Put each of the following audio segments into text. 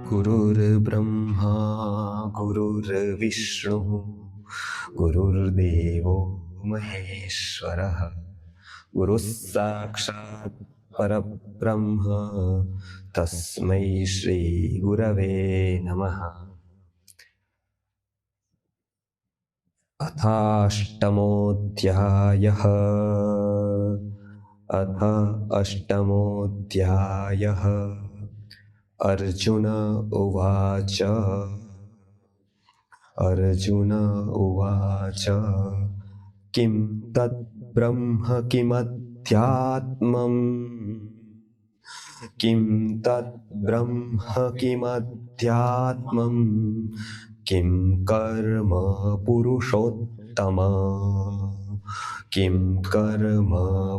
गुरुर्ब्रह्मा गुरुर्विष्णुः गुरुर्देवो महेश्वरः गुरुः साक्षात् परब्रह्म तस्मै श्री गुरवे नमः। अथाष्टमोऽध्यायः। अथ अष्टमोऽध्यायः। अर्जुन उवाच। अर्जुन उवाच किं तत् ब्रह्म किमध्यात्मम् किं तत् ब्रह्म किमध्यात्मम् किं कर्म पुरुषोत्तम किं कर्म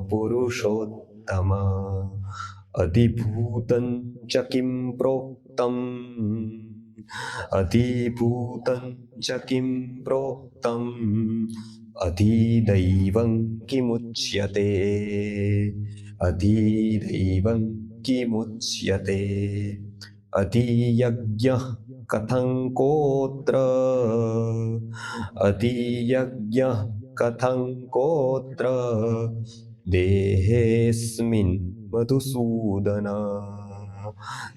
पुरुषोत्तम अधिभूतं च किं प्रोक्तम् अधिभूतं च किं प्रोक्तम् अधिदैवं किमुच्यते अधिदैवं किमुच्यते अधियज्ञः कथं कोत्र अधियज्ञः कथं कोत्र देहेऽस्मिन् मधुसूदन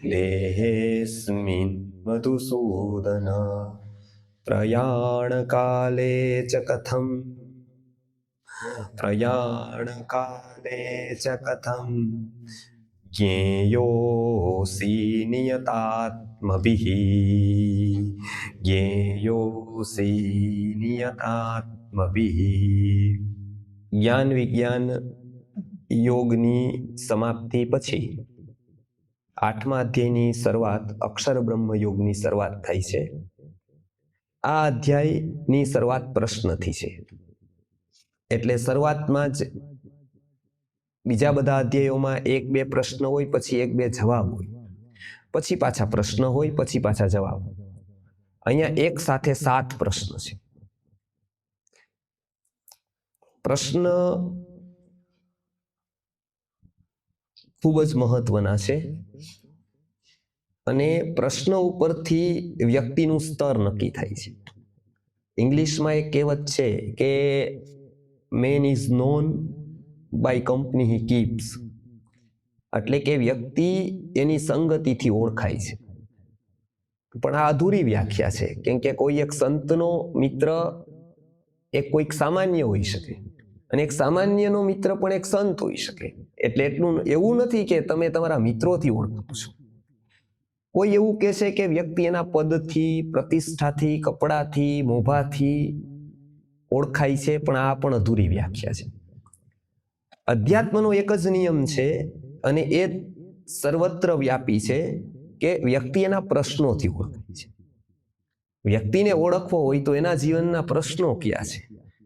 देहेऽस्मिन् मधुसूदन प्रयाणकाले च कथं प्रयाणकाले च कथं ज्ञेयोऽसि नियतात्मभिः ज्ञेयोऽसि नियतात्मभिः। જ્ઞાન વિજ્ઞાન યોગની સમાપ્તિ પછી 8મા અધ્યાયની શરૂઆત અક્ષર બ્રહ્મ યોગની શરૂઆત થઈ છે। આ અધ્યાયની શરૂઆત પ્રશ્નથી છે, એટલે શરૂઆતમાં જ બીજા બધા અધ્યાયોમાં 1-2 પ્રશ્ન હોય, પછી 1-2 જવાબ હોય, પછી પાછા પ્રશ્ન હોય, પછી પાછા જવાબ। અહીંયા એક સાથે 7 પ્રશ્ન છે। પ્રશ્ન ખૂબ જ મહત્વના છે અને પ્રશ્ન ઉપરથી વ્યક્તિનું સ્તર નક્કી થાય છે। ઇંગ્લિશમાં એક કહેવત છે કે man is known by company he keeps, એટલે કે વ્યક્તિ એની સંગતિથી ઓળખાય છે। પણ આ અધૂરી વ્યાખ્યા છે, કેમ કે કોઈ એક સંતનો મિત્ર એક કોઈક સામાન્ય હોઈ શકે અને એક સામાન્યનો મિત્ર પણ એક સંત હોઈ શકે। એટલે એટલું એવું નથી કે તમે તમારા મિત્રોથી ઓળખો છો। કોઈ એવું કહેશે કે વ્યક્તિ એના પદથી, પ્રતિષ્ઠાથી, કપડાથી, મોભાથી ઓળખાય છે, પણ આ પણ અધૂરી વ્યાખ્યા છે। અધ્યાત્મનો એક જ નિયમ છે અને એ સર્વત્ર વ્યાપી છે કે વ્યક્તિ એના પ્રશ્નોથી ઓળખાય છે। વ્યક્તિને ઓળખવો હોય તો એના જીવનના પ્રશ્નો કયા છે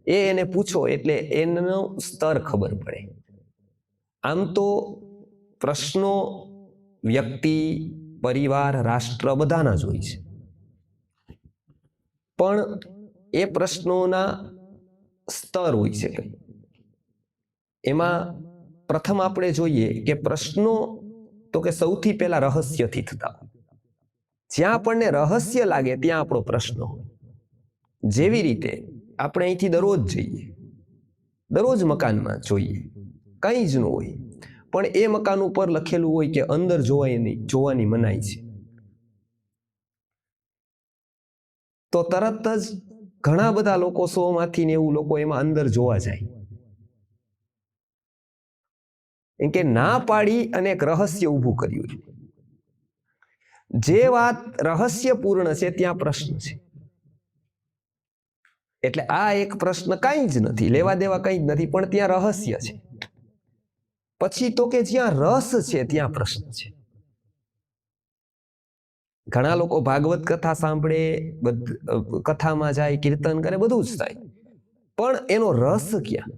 એ એને પૂછો એટલે એનો સ્તર ખબર પડે। આમ તો પ્રશ્નો વ્યક્તિ, પરિવાર, રાષ્ટ્ર બધાના જ હોય છે, પણ એ પ્રશ્નોના સ્તર હોઈ શકે। એમાં પ્રથમ આપણે જોઈએ કે પ્રશ્નો તો કે સૌથી પહેલા રહસ્યથી થતા હોય। જ્યાં આપણને રહસ્ય લાગે ત્યાં આપણો પ્રશ્ન હોય। જેવી રીતે આપણે અહીંથી દરરોજ જઈએ, દરરોજ મકાનમાં જોઈએ, કંઈ જ ન હોય, પણ એ મકાન ઉપર લખેલું હોય કે અંદર જોવાની મનાઈ છે, તો તરત જ ઘણા બધા લોકો 100માંથી 90 લોકો એમાં અંદર જોવા જાય, એમ કે ના પાડી અને એક રહસ્ય ઊભું કર્યું છે। જે વાત રહસ્યપૂર્ણ છે ત્યાં પ્રશ્ન છે, એટલે આ એક પ્રશ્ન કાંઈ જ નથી, લેવા દેવા કંઈ જ નથી, પણ ત્યાં રહસ્ય છે। પછી તો કે જ્યાં રસ છે ત્યાં પ્રશ્ન છે। ઘણા લોકો ભાગવત કથા સાંભળે, કથામાં જાય, કીર્તન કરે, બધું જ થાય, પણ એનો રસ ક્યાં?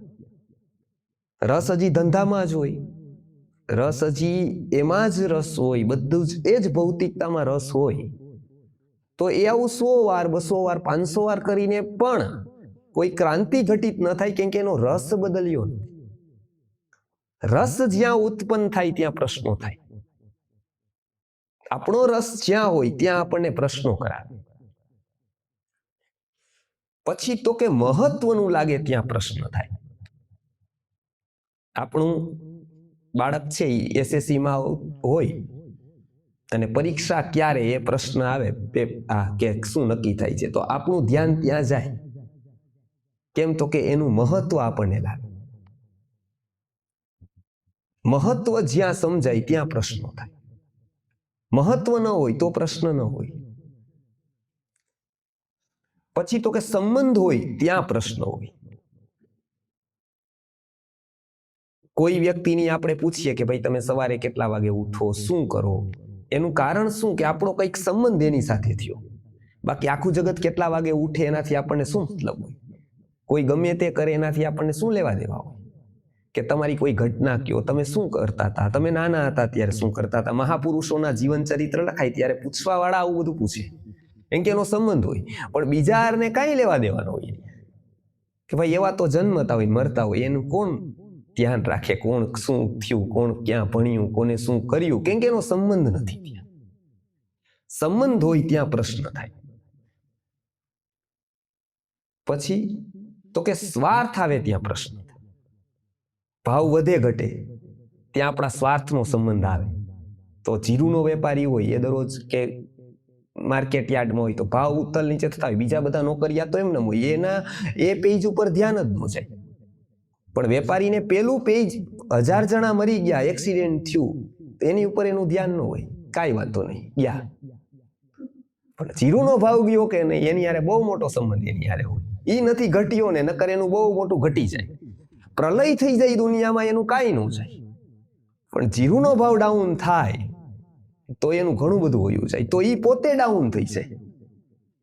રસ હજી ધંધામાં જ હોય, રસ હજી એમાં જ રસ હોય, બધું જ એ જ ભૌતિકતામાં રસ હોય, તો એ આવું 100 વાર, 200 વાર, 500 વાર કરીને પણ કોઈ ક્રાંતિ ઘટિત ન થાય, કેમ કે એનો રસ બદલ્યો નથી। રસ જ્યાં ઉત્પન્ન થાય ત્યાં પ્રશ્નો થાય। આપણો રસ જ્યાં હોય ત્યાં આપણને પ્રશ્નો કરાવે. પછી તો કે મહત્વનું લાગે ત્યાં પ્રશ્ન થાય. આપણું બાળક છે એ SSCમાં હોય અને પરીક્ષા ક્યારે એ પ્રશ્ન આવે કે શું નક્કી થાય છે, તો આપણું ધ્યાન ત્યાં જાય. કેમ? તો કે એનું મહત્વ આપણને લાગે. મહત્વ જ્યાં સમજાય ત્યાં પ્રશ્નો થાય. મહત્વ ન હોય તો પ્રશ્ન ન હોય. પછી તો કે સંબંધ હોય ત્યાં પ્રશ્ન હોય. કોઈ વ્યક્તિની આપણે પૂછીએ કે ભાઈ તમે સવારે કેટલા વાગે ઉઠો, શું કરો, એનું કારણ શું? કે આપણો કંઈક સંબંધ એની સાથે થયો. બાકી આખું જગત કેટલા વાગે ઉઠે એનાથી આપણને શું મતલબ હોય? કોઈ ગમે તે કરે એનાથી આપણને શું લેવા દેવા હોય? કે તમારી કોઈ ઘટના કયો, તમે શું કરતા હતા, તમે નાના હતા ત્યારે શું કરતા હતા. મહાપુરુષોના જીવન ચરિત્ર લખાય ત્યારે પૂછવા વાળા આવું બધું પૂછે, કેમ કે એનો સંબંધ હોય. પણ બીજાને કાંઈ લેવા દેવાનો હોય કે ભાઈ એવા તો જન્મતા હોય, મરતા હોય, એનું કોણ ધ્યાન રાખે? કોણ શું થયું, કોણ ક્યાં ભણ્યું, કોને શું કર્યું? કેમ કે એનો સંબંધ નથી. ત્યાં સંબંધ હોય ત્યાં પ્રશ્ન થાય. પછી તો કે સ્વાર્થ આવે ત્યાં પ્રશ્ન થાય. ભાવ વધે ઘટે ત્યાં આપણા સ્વાર્થનો સંબંધ આવે. તો જીરુનો વેપારી હોય એ દરરોજ કે માર્કેટ યાર્ડમાં હોય તો ભાવ ઉત્તલ નીચે થતા હોય, બીજા બધા નોકરિયા તો એમને હોય, એના એ પેજ ઉપર ધ્યાન જ ન જાય. પણ વેપારીને પેલું પેજ 1000 જણા મરી ગયા, એક્સિડન્ટ થયું, એની ઉપર એનું ધ્યાન ન હોય, કાંઈ વાંધો નહીં, ગયા. પણ જીરુનો ભાવ ગયો કે નહીં, એની યારે બહુ મોટો સંબંધ એની યારે હોય. એ નથી ઘટ્યો ને, નકર એનું બહુ મોટું ઘટી જાય. પ્રલય થઈ જાય દુનિયામાં, એનું કાંઈ ન જાય. પણ જીરુનો ભાવ ડાઉન થાય તો એનું ઘણું બધું હોયું જાય, તો એ પોતે ડાઉન થઈ જાય.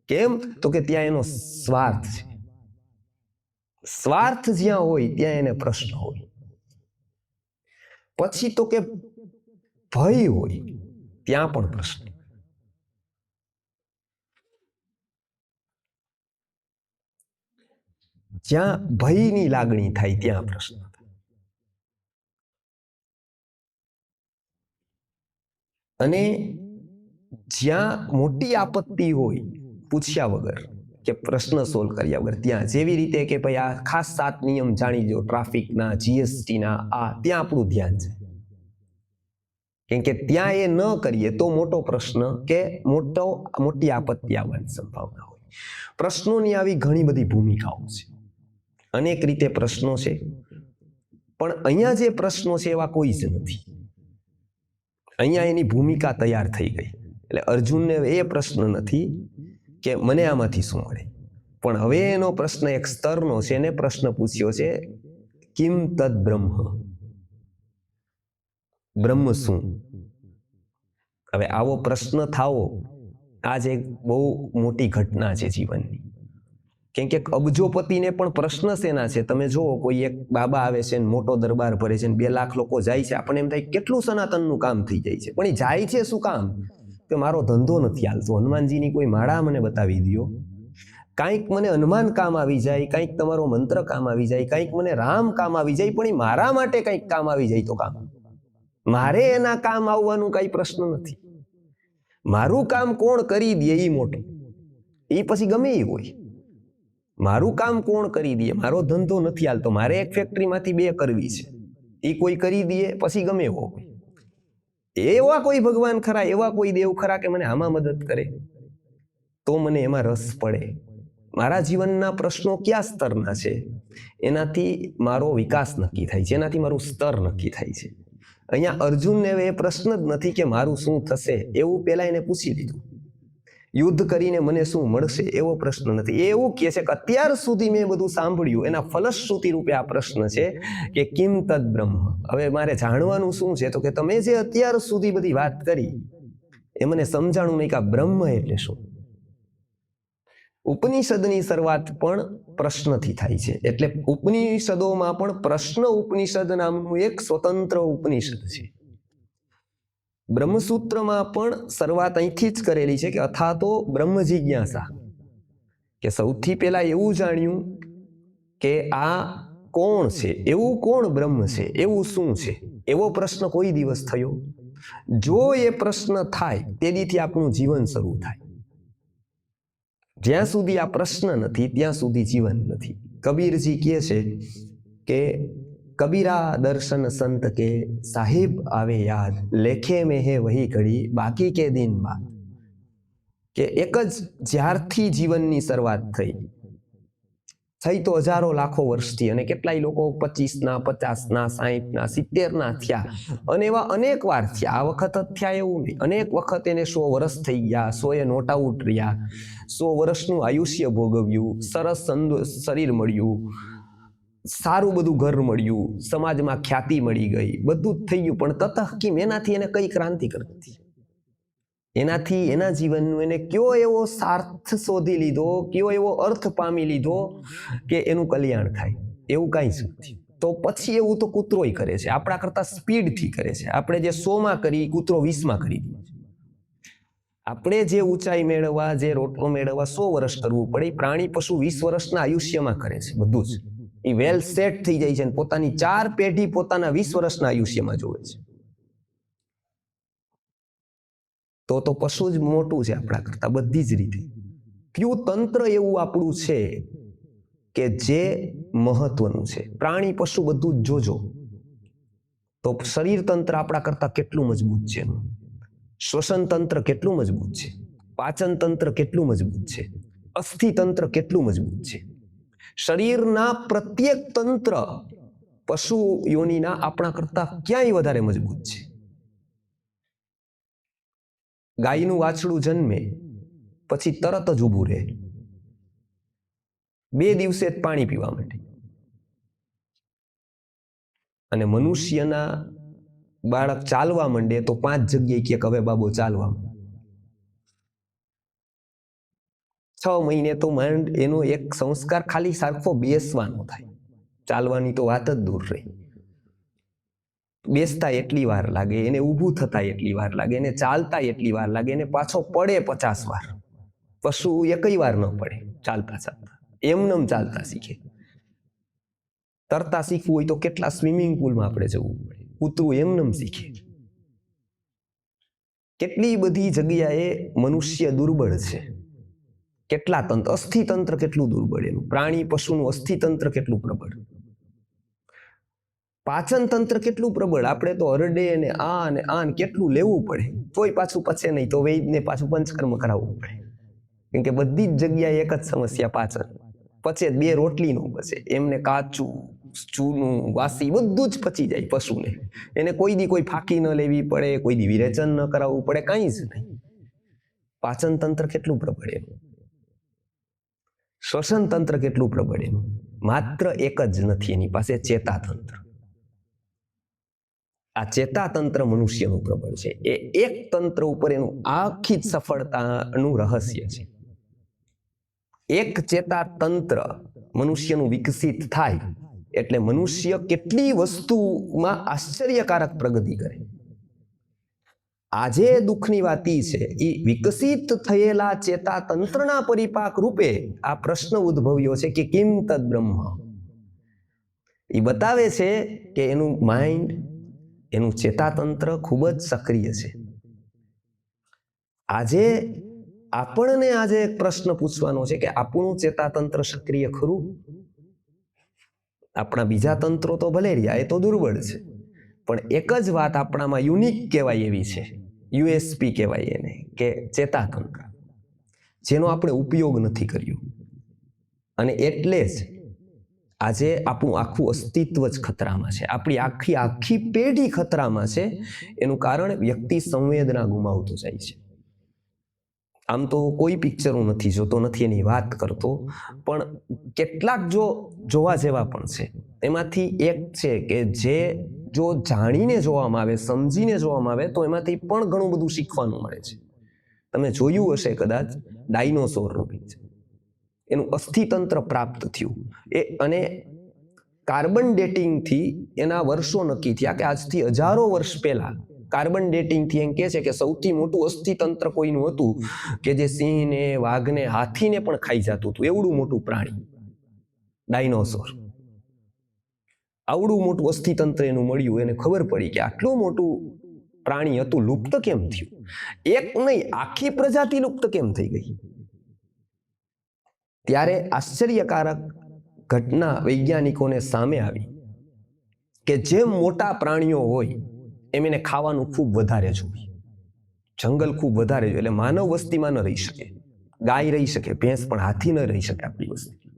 કેમ? તો કે ત્યાં એનો સ્વાર્થ છે. સ્વાર્થ જ્યાં હોય ત્યાં એને પ્રશ્ન હોય. પછી તો કે ભય હોય ત્યાં પણ પ્રશ્ન. જ્યાં ભયની લાગણી થાય ત્યાં પ્રશ્ન થાય. અને જ્યાં મોટી આપત્તિ હોય પૂછ્યા વગર કે પ્રશ્ન સોલ્વ કર્યા વગર, ત્યાં જેવી રીતે કે ભાઈ આ ખાસ 7 નિયમ જાણી લો, ટ્રાફિકના, GSTના, ત્યાં આપણું ધ્યાન છે. કેમ કે ત્યાં એ ન કરીએ તો મોટો પ્રશ્ન કે મોટી આપત્તિ આવવાની સંભાવના હોય. પ્રશ્નોની આવી ઘણી બધી ભૂમિકાઓ છે, અનેક રીતે પ્રશ્નો છે. પણ અહીંયા જે પ્રશ્નો છે એવા કોઈ જ નથી. અહીંયા એની ભૂમિકા તૈયાર થઈ ગઈ. એટલે અર્જુનને એ પ્રશ્ન નથી કે મને આમાંથી શું મળે, પણ હવે એનો પ્રશ્ન એક સ્તરનો છે. એને પ્રશ્ન પૂછ્યો છે કિમ તદ બ્રહ્મ, બ્રહ્મ શું? હવે આવો પ્રશ્ન થાવો આજ એક બહુ મોટી ઘટના છે જીવનની. કેમ કે અબજોપતિને પણ પ્રશ્ન શેના છે? તમે જુઓ, કોઈ એક બાબા આવે છે ને મોટો દરબાર ભરે છે ને 2 લાખ લોકો જાય છે, આપણને એમ થાય કેટલું સનાતનનું કામ થઈ જાય છે. પણ એ જાય છે શું કામ? કે મારો ધંધો નથી હાલતો, હનુમાનજીની કોઈ માળા મને બતાવી દો, કાંઈક મને હનુમાન કામ આવી જાય, કાંઈક તમારો મંત્ર કામ આવી જાય, કાંઈક મને રામ કામ આવી જાય. પણ એ મારા માટે કંઈક કામ આવી જાય તો કામ. મારે એના કામ આવવાનું કાંઈ પ્રશ્ન નથી. મારું કામ કોણ કરી દે એ મોટો, એ પછી ગમે એ હોય. મારું કામ કોણ કરી દે? મારો ધંધો નથી હાલતો, મારે એક ફેક્ટરીમાંથી 2 કરવી છે, એ કોઈ કરી દે પછી ગમે એવો હોય. એવા કોઈ ભગવાન ખરા, એવા કોઈ દેવ ખરા કે મને આમાં મદદ કરે તો મને એમાં રસ પડે? મારા જીવનના પ્રશ્નો કયા સ્તરના છે એનાથી મારો વિકાસ નક્કી થાય છે, એનાથી મારું સ્તર નક્કી થાય છે. અહીંયા અર્જુનને એ પ્રશ્ન જ નથી કે મારું શું થશે, એવું પહેલા એને પૂછી લીધું. યુદ્ધ કરીને મને શું મળશે એવો પ્રશ્ન નથી. એ એવું કહે છે કે અત્યાર સુધી મેં બધું સાંભળ્યું, એના ફલશ્રુતિ રૂપે આ પ્રશ્ન છે કે કિમ તદ બ્રહ્મ. હવે મારે જાણવાનું શું છે? તો કે તમે જે અત્યાર સુધી બધી વાત કરી એ મને સમજાણું નહીં કે આ બ્રહ્મ એટલે શું. ઉપનિષદની શરૂઆત પણ પ્રશ્નથી થાય છે. એટલે ઉપનિષદોમાં પણ પ્રશ્ન ઉપનિષદ નામનું એક સ્વતંત્ર ઉપનિષદ છે. બ્રહ્મસૂત્રમાં પણ શરૂઆત અહીંથી જ કરેલી છે કે અથાતો બ્રહ્મ જિજ્ઞાસા, કે સૌથી પહેલા એવું જાણ્યું કે આ કોણ છે, એવું કોણ બ્રહ્મ છે, એવું શું છે, એવો પ્રશ્ન કોઈ દિવસ થયો જો એ પ્રશ્ન થાય તેદીથી આપણું જીવન શરૂ થાય. જ્યાં સુધી આ પ્રશ્ન નથી ત્યાં સુધી જીવન નથી. કબીરજી કહે છે કે કબીરા દર્શન સંત કે સાહિબ આવે યાદ, લેખે में है वही घड़ी बाकी के दिन बाद. કે એક જ જ્યારથી જીવનની શરૂઆત થઈ તો હજારો લાખો વર્ષથી, અને કેટલાય લોકો 25ના 50ના 60ના 70ના થયા, અને એવા અનેક વાર થયા. આ વખત જ થયા એવું નહીં, અનેક વખત એને 100 વર્ષ થઈ ગયા, 100 નોટ આઉટ રહ્યા, 100 વર્ષનું આયુષ્ય ભોગવ્યું, સરસ શરીર મળ્યું, સારું બધું ઘર મળ્યું, સમાજમાં ખ્યાતિ મળી ગઈ, બધું જ થઈ ગયું, પણ તતહકીમ એનાથી એને કઈ ક્રાંતિ કરતી, એનાથી એના જીવનનું એને કયો એવો સાર્થ શોધી લીધો, કયો એવો અર્થ પામી લીધો કે એનું કલ્યાણ થાય, એવું કાંઈ જ નથી. તો પછી એવું તો કૂતરોય કરે છે, આપણા કરતા સ્પીડથી કરે છે. આપણે જે 100માં કરી, કૂતરો 20માં કરી દે છે. આપણે જે ઊંચાઈ મેળવવા, જે રોટલો મેળવવા 100 વર્ષ કરવું પડે, પ્રાણી પશુ 20 વર્ષના આયુષ્યમાં કરે છે બધું જ. એ વેલ સેટ થઈ જાય છે અને પોતાની 4 પેઢી પોતાના 20 વર્ષના આયુષ્યમાં જોવે છે. તો પશુ જ મોટું છે આપણા કરતા બધી જ રીતે. કયું તંત્ર એવું આપણું છે કે જે મહત્વનું છે? પ્રાણી પશુ બધું જ જોજો તો શરીર તંત્ર આપણા કરતા કેટલું મજબૂત છે, શ્વસન તંત્ર કેટલું મજબૂત છે, પાચન તંત્ર કેટલું મજબૂત છે, અસ્થિ તંત્ર કેટલું મજબૂત છે. શરીરના પ્રત્યેક તંત્ર પશુ યોનિના આપણા કરતા ક્યાંય વધારે મજબૂત છે. ગાયનું વાછડું જન્મે પછી તરત જ ઊભું રહે, 2 દિવસે જ પાણી પીવા માટે. અને મનુષ્યના બાળક ચાલવા માંડે તો 5 જગ્યાએ કે હવે બાબો ચાલવા માંડે. 6 મહિને તો માંડ એનો એક સંસ્કાર ખાલી સરખો બેસવાનો થાય, ચાલવાની તો વાત જ દૂર રહી. બેસતા એટલી વાર લાગે, એને ઊભું થતા એટલી વાર લાગે, એને ચાલતા એટલી વાર લાગે, એને પાછો પડે 50 વાર. પશુ એકય વાર ન પડે ચાલતા ચાલતા, એમનેમ ચાલતા શીખે. તરતા શીખવું હોય તો કેટલા સ્વિમિંગ પુલમાં આપણે જવું પડે, કૂતરું એમનેમ શીખે. કેટલી બધી જગ્યાએ મનુષ્ય દુર્બળ છે. કેટલા તંત્ર, અસ્થિતંત્ર કેટલું દુર્બળ એનું, પ્રાણી પશુનું અસ્થિતંત્ર કેટલું પ્રબળ, પાચન તંત્ર કેટલું પ્રબળ. આપણે તો હરડે અને આ કેટલું લેવું પડે, તોય પાછું પચે નહીં, તો વૈદ્યને પાછું પંચકર્મ કરાવવું પડે. કેમ કે બધી જ જગ્યાએ એક જ સમસ્યા, પાચન. પચે 2 રોટલી નો પચે, એમને કાચું જૂનું વાસી બધું જ પચી જાય પશુને. એને કોઈ દી કોઈ ફાંકી ન લેવી પડે, કોઈ દી વિરેચન ન કરાવવું પડે, કાંઈ જ નહીં. પાચન તંત્ર કેટલું પ્રબળ એનું, શ્વસન તંત્ર કેટલું પ્રબળ એનું. માત્ર એક જ નથી એની પાસે, ચેતાતંત્ર. આ ચેતાતંત્ર મનુષ્યનું પ્રબળ છે. એ એક તંત્ર ઉપર એનું આખી જ સફળતાનું રહસ્ય છે. એક ચેતાતંત્ર મનુષ્યનું વિકસિત થાય એટલે મનુષ્ય કેટલી વસ્તુમાં આશ્ચર્યકારક પ્રગતિ કરે. આજે દુઃખની વાત છે, એ વિકસિત થયેલા ચેતાતંત્રના પરિપાક રૂપે આ પ્રશ્ન ઉદ્ભવ્યો છે કે કિમ તદ બ્રહ્મ. એ બતાવે છે કે એનું માઇન્ડ, એનું ચેતાતંત્ર ખૂબ જ સક્રિય છે. આજે આપણને એક પ્રશ્ન પૂછવાનો છે કે આપણું ચેતાતંત્ર સક્રિય ખરું? આપણા બીજા તંત્રો તો ભલે રહ્યા, એ તો દુર્બળ છે, પણ એક જ વાત આપણામાં યુનિક કહેવાય એવી છે, યુએસપી કહેવાય એને, કે ચેતાતંત્ર, જેનો આપણે ઉપયોગ નથી કર્યો. અને એટલે જ આજે આપણું આખું અસ્તિત્વ જ ખતરામાં છે, આપણી આખી પેઢી ખતરામાં છે. એનું કારણ વ્યક્તિ સંવેદના ગુમાવતો જાય છે. આમ તો કોઈ પિક્ચરો નથી જોતો, નથી એની વાત કરતો, પણ કેટલાક જો જોવા જેવા પણ છે. એમાંથી એક છે કે જે જો જાણીને જોવામાં આવે, સમજીને જોવામાં આવે, તો એમાંથી પણ ઘણું બધું શીખવાનું મળે છે. તમે જોયું હશે કદાચ ડાયનોસોરનું પિક્ચર, એનું અસ્થિતંત્ર પ્રાપ્ત થયું અને કાર્બન ડેટિંગથી એના વર્ષો નક્કી થયા કે આજથી હજારો વર્ષ પહેલા કાર્બન ડેટિંગથી એમ કહે છે કે સૌથી મોટું અસ્થિતંત્ર કોઈનું હતું કે જે સિંહને, વાઘને, હાથીને પણ ખાઈ જતું હતું. એવડું મોટું પ્રાણી ડાયનોસોર, આવડું મોટું અસ્થિતંત્ર એનું મળ્યું. એને ખબર પડી કે આટલું મોટું પ્રાણી હતું લુપ્ત કેમ થયું? એક નહીં, આખી પ્રજાતિ લુપ્ત કેમ થઈ ગઈ? ત્યારે આશ્ચર્યકારક ઘટના વૈજ્ઞાનિકોને સામે આવી કે જેમ મોટા પ્રાણીઓ હોય એમ એને ખાવાનું ખૂબ વધારે જોઈએ, જંગલ ખૂબ વધારે જોઈએ, એટલે માનવ વસ્તીમાં ન રહી શકે. ગાય રહી શકે, ભેંસ, પણ હાથી ન રહી શકે આપણી વસ્તી.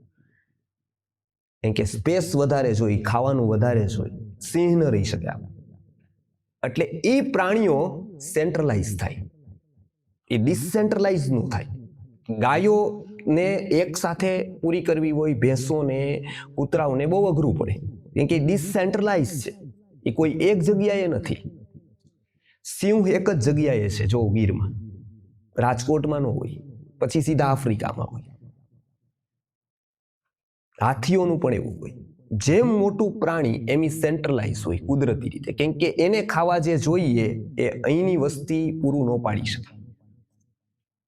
કેમ કે સ્પેસ વધારે જોઈએ, ખાવાનું વધારે જોઈએ. સિંહ ન રહી શકે આપણે. એટલે એ પ્રાણીઓ સેન્ટ્રલાઇઝ થાય, એ ડિસેન્ટ્રલાઇઝ નું થાય. ગાયોને એક સાથે પૂરી કરવી હોય, ભેંસોને, કૂતરાઓને બહુ અઘરું પડે, કેમ કે ડિસેન્ટ્રલાઇઝ છે, એ કોઈ એક જગ્યાએ નથી. સિંહ એક જ જગ્યાએ છે, જો ગીરમાં, રાજકોટમાં ન હોય, પછી સીધા આફ્રિકામાં હોય. હાથીઓનું પણ એવું હોય. જેમ મોટું પ્રાણી એમ સેન્ટ્રલાઇઝ હોય કુદરતી રીતે, કેમ કે એને ખાવા જે જોઈએ એ અહીંની વસ્તી પૂરું ન પાડી શકે.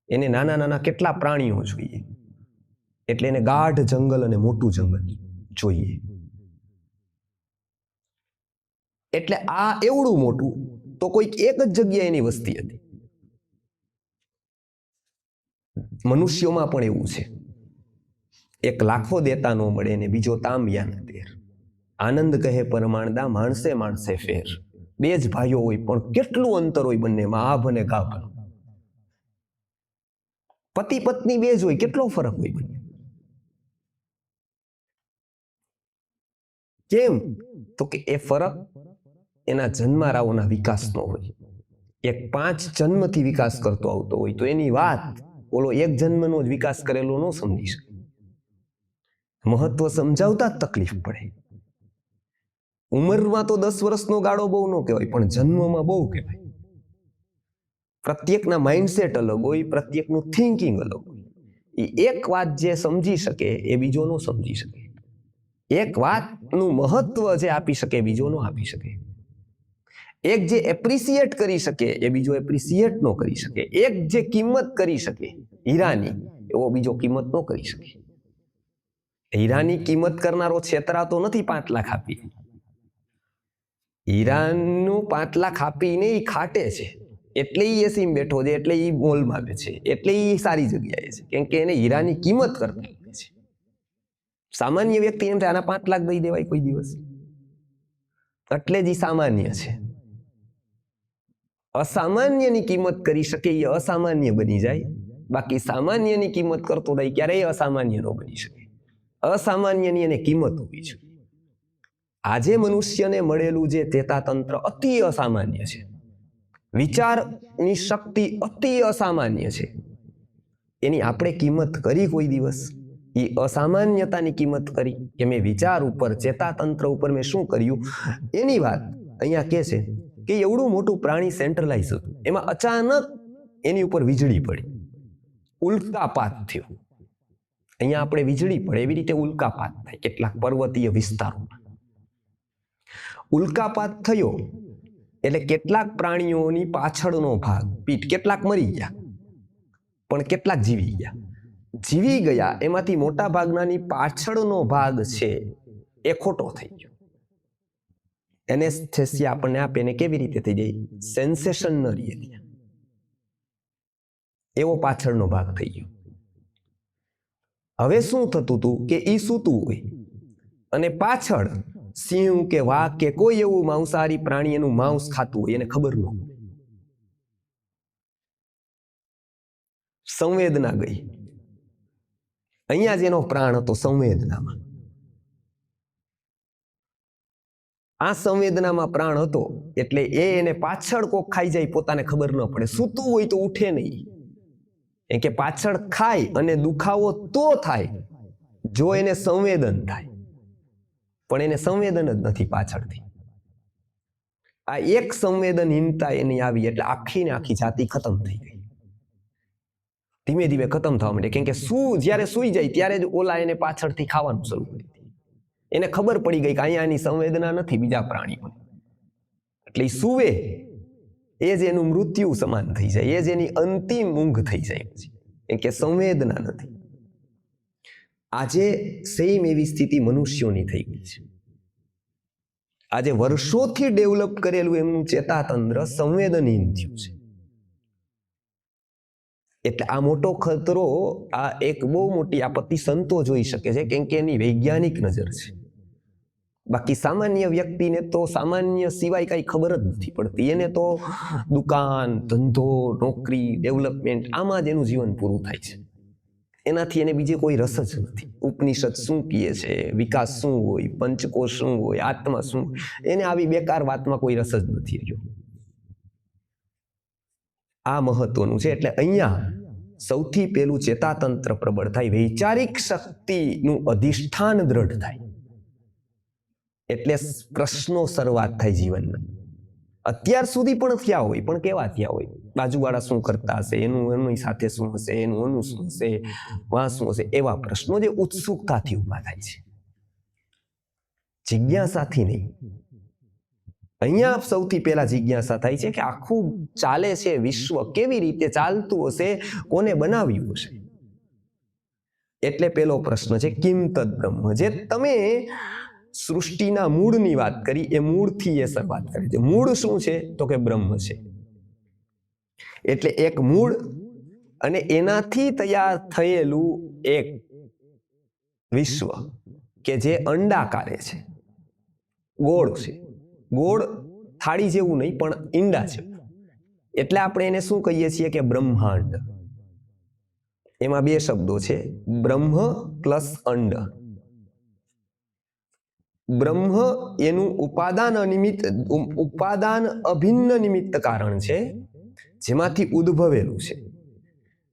એને નાના નાના કેટલા પ્રાણીઓ જોઈએ, એટલે એને ગાઢ જંગલ અને મોટું જંગલ જોઈએ. એટલે આ એવડું મોટું તો કોઈક એક જ જગ્યાએ એની વસ્તી હતી. મનુષ્યોમાં પણ એવું છે. એક લાખો દેતા નો મળે ને બીજો તાંબિયાના તેર. આનંદ કહે પરમાણદા, માણસે માણસે ફેર. બે જ ભાઈઓ હોય પણ કેટલું અંતર હોય બંનેમાં, આભ અને ગાભ. પતિ પત્ની બે જ હોય, કેટલો ફરક હોય બંને. કેમ? તો કે એ ફરક એના જન્મારાઓના વિકાસનો હોય. એક 5 જન્મથી વિકાસ કરતો આવતો હોય તો એની વાત ઓલો એક જન્મનો જ વિકાસ કરેલો ન સમજી શકે. મહત્વ સમજાવતા જ તકલીફ પડે. ઉંમરમાં તો 10 વર્ષનો ગાળો બહુ ન કહેવાય, પણ જન્મમાં બહુ કહેવાય. પ્રત્યેકના માઇન્ડસેટ અલગ હોય, પ્રત્યેકનું થિંકિંગ અલગ હોય. એ એક વાત જે સમજી શકે એ બીજો ન સમજી શકે. એક વાતનું મહત્વ જે આપી શકે બીજો ન આપી શકે. એક જે એપ્રિસિએટ કરી શકે એ બીજો એપ્રિસિએટ ન કરી શકે. એક જે કિંમત કરી શકે હીરાની, એવો બીજો કિંમત ન કરી શકે. હીરાની કિંમત કરનારો છેતરાતો નથી 5 લાખ આપી. હીરાનું 5 લાખ આપીને એ ખાટે છે, એટલે એ એસીમાં બેઠો છે, એટલે એ મોલમાં છે, એટલે એ સારી જગ્યાએ છે, કેમ કે એને હીરાની કિંમત કરતા છે. સામાન્ય વ્યક્તિ એમ થાય આના 5 લાખ દઈ દેવાય કોઈ દિવસ, એટલે જ એ સામાન્ય છે. અસામાન્યની કિંમત કરી શકે એ અસામાન્ય બની જાય, બાકી સામાન્યની કિંમત કરતો થાય ક્યારેય અસામાન્ય ન બની શકે. અસામાન્યની એને કિંમત હોવી જોઈએ. આજે મનુષ્યને મળેલું જે ચેતાતંત્ર અતિ અસામાન્ય છે, વિચારની શક્તિ અતિ અસામાન્ય છે, એની આપણે કિંમત કરી કોઈ દિવસ? એ અસામાન્યતાની કિંમત કરી કે મેં વિચાર ઉપર, ચેતાતંત્ર ઉપર મેં શું કર્યું, એની વાત અહીંયા કહે છે કે એવડું મોટું પ્રાણી સેન્ટ્રલાઇઝ હતું, એમાં અચાનક એની ઉપર વીજળી પડી, ઉલ્કાપાત થયો. અહીંયા આપણે વીજળી પડે એવી રીતે ઉલ્કાપાત થાય કેટલાક પર્વતીય વિસ્તારોમાં. ઉલ્કાપાત થયો એટલે કેટલાક પ્રાણીઓની પાછળનો ભાગ, પીઠ, કેટલાક મરી ગયા પણ કેટલાક જીવી ગયા. જીવી ગયા એમાંથી મોટા ભાગનાની પાછળનો ભાગ છે એ ખોટો થઈ ગયો. એનેસ્થેસિયા આપણને આપે ને કેવી રીતે થઈ જાય? સેન્સેશનરી એરિયા, એવો પાછળનો ભાગ થઈ ગયો. હવે શું થતું હતું કે એ સૂતું હોય અને પાછળ સિંહ કે વાઘ કે કોઈ એવું માંસાહારી પ્રાણી એનું માંસ ખાતું હોય, એને ખબર ન હોય. સંવેદના ગઈ. અહીંયા જ એનો પ્રાણ હતો, સંવેદનામાં. આ સંવેદનામાં પ્રાણ હતો એટલે એને પાછળ કોક ખાઈ જાય પોતાને ખબર ન પડે. સૂતું હોય તો ઉઠે નહીં, એ કે પાછળ ખાય અને દુખાવો તો થાય જો એને સંવેદન થાય, પણ એને સંવેદન જ નથી પાછળથી. આ એક સંવેદનહીનતા એની આવી એટલે આખી ને આખી જાતિ ખતમ થઈ ગઈ. ધીમે ધીમે ખતમ થવા માંડે, કેમ કે જ્યારે સૂઈ જાય ત્યારે જ ઓલા એને પાછળથી ખાવાનું શરૂ કરી દે. એને ખબર પડી ગઈ કે અહીંયાની સંવેદના નથી બીજા પ્રાણીઓ, એટલે એ સૂવે એ જ એનું મૃત્યુ સમાન થઈ જાય, એ જ એની અંતિમ ઊંઘ થઈ જાય પછી, કેમ કે સંવેદના નથી. આજે સેમ એવી સ્થિતિ મનુષ્યોની થઈ ગઈ છે. આજે વર્ષોથી ડેવલપ કરેલું એમનું ચેતાતંત્ર સંવેદનહીન થયું છે. એટલે આ મોટો ખતરો, આ એક બહુ મોટી આપત્તિ સંતો જોઈ શકે છે, કેમ કે એની વૈજ્ઞાનિક નજર છે. બાકી સામાન્ય વ્યક્તિને તો સામાન્ય સિવાય કઈ ખબર જ નથી પડતી. એને તો દુકાન, ધંધો, નોકરી, ડેવલપમેન્ટ, આમાં જ એનું જીવન પૂરું થાય છે. એનાથી એને બીજે કોઈ રસ જ નથી. ઉપનિષદ શું કહે છે, વિકાસ શું હોય, પંચકોશ શું હોય, આત્મા શું, એને આવી બેકાર વાતમાં કોઈ રસ જ નથી રહ્યો. આ મહત્વનું છે. એટલે અહીંયા સૌથી પહેલું ચેતાતંત્ર પ્રબળ થાય, વૈચારિક શક્તિનું અધિષ્ઠાન દ્રઢ થાય, એટલે પ્રશ્નો શરૂઆત થાય જીવનમાં. અત્યાર સુધી પણ થયા હોય, પણ કેવા થયા હોય? બાજુવાળા શું કરતા હશે, એની સાથે શું હશે, એનું શું હશે, વાં શું હશે, એવા પ્રશ્નો જે ઉત્સુકતાથી ઉભા થાય છે, જિજ્ઞાસાથી નહીં. અહીંયા સૌથી પહેલા જિજ્ઞાસા થાય છે કે આખું ચાલે છે વિશ્વ કેવી રીતે ચાલતું હશે, કોને બનાવ્યું હશે. એટલે પેલો પ્રશ્ન છે કિમ તદ બ્રહ્મ. જે તમે સૃષ્ટિના મૂળની વાત કરી, એ મૂળથી એ શરૂઆત કરે છે. મૂળ શું છે? તો કે બ્રહ્મ છે. એટલે એક મૂળ અને એનાથી તૈયાર થયેલું એક વિશ્વ કે જે અંડાકારે છે, ગોળ છે. ગોળ થાળી જેવું નહીં, પણ ઈંડા છે. એટલે આપણે એને શું કહીએ છીએ કે બ્રહ્માંડ. એમાં બે શબ્દો છે, બ્રહ્મ પ્લસ અંડ. બ્રહ્મ એનું ઉપાદાન અભિન્ન નિમિત્ત કારણ છે, જેમાંથી ઉદ્ભવેલું છે,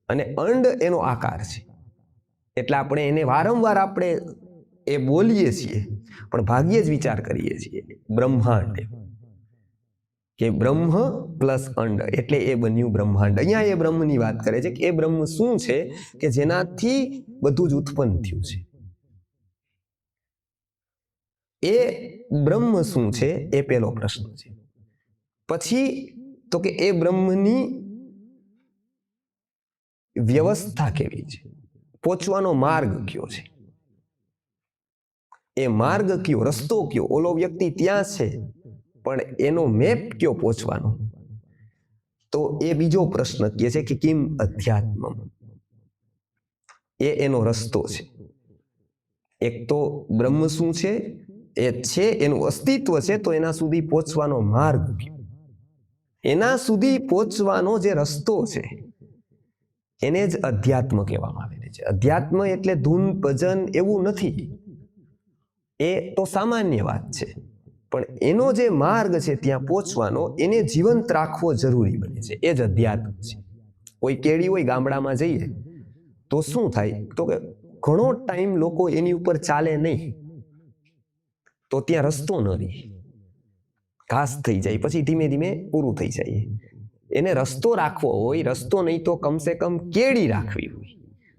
અને અંડ એનો આકાર છે. એટલે આપણે એને વારંવાર આપણે એ બોલીએ છીએ, પણ ભાગ્યે જ વિચાર કરીએ છીએ. બ્રહ્માંડ કે બ્રહ્મ પ્લસ અંડ, એટલે એ બન્યું બ્રહ્માંડ. અહીંયા એ બ્રહ્મની વાત કરે છે કે એ બ્રહ્મ શું છે કે જેનાથી બધું જ ઉત્પન્ન થયું છે. એ બ્રહ્મ શું છે એ પહેલો પ્રશ્ન છે. પછી તો કે એ બ્રહ્મની વ્યવસ્થા કેવી છે, પહોંચવાનો માર્ગ કયો છે, એ માર્ગ કયો, રસ્તો કયો. ઓલો વ્યક્તિ ત્યાં છે, પણ એનો મેપ કયો પહોંચવાનો, તો એ બીજો પ્રશ્ન કહે છે કે કિમ અધ્યાત્મ. એ એનો રસ્તો છે. એક તો બ્રહ્મ શું છે, એ છે, એનું અસ્તિત્વ છે, તો એના સુધી પહોંચવાનો માર્ગ કયો, એના સુધી પહોંચવાનો જે રસ્તો છે, એને જ અધ્યાત્મ કહેવામાં આવે છે. અધ્યાત્મ એટલે ધૂન ભજન એવું નથી, એ તો સામાન્ય વાત છે, પણ એનો જે માર્ગ છે ત્યાં પહોંચવાનો, એને જીવંત રાખવો જરૂરી બને છે. એ જ અધ્યાત્મ છે. કોઈ કેળી હોય, ગામડામાં જઈએ તો શું થાય, તો કે ઘણો ટાઈમ લોકો એની ઉપર ચાલે નહીં, તો ત્યાં રસ્તો ન રહે, ઘાસ થઈ જાય, પછી ધીમે ધીમે પૂરું થઈ જાય. એને રસ્તો રાખવો હોય, રસ્તો નહીં તો કમસે કમ કેળી રાખવી હોય,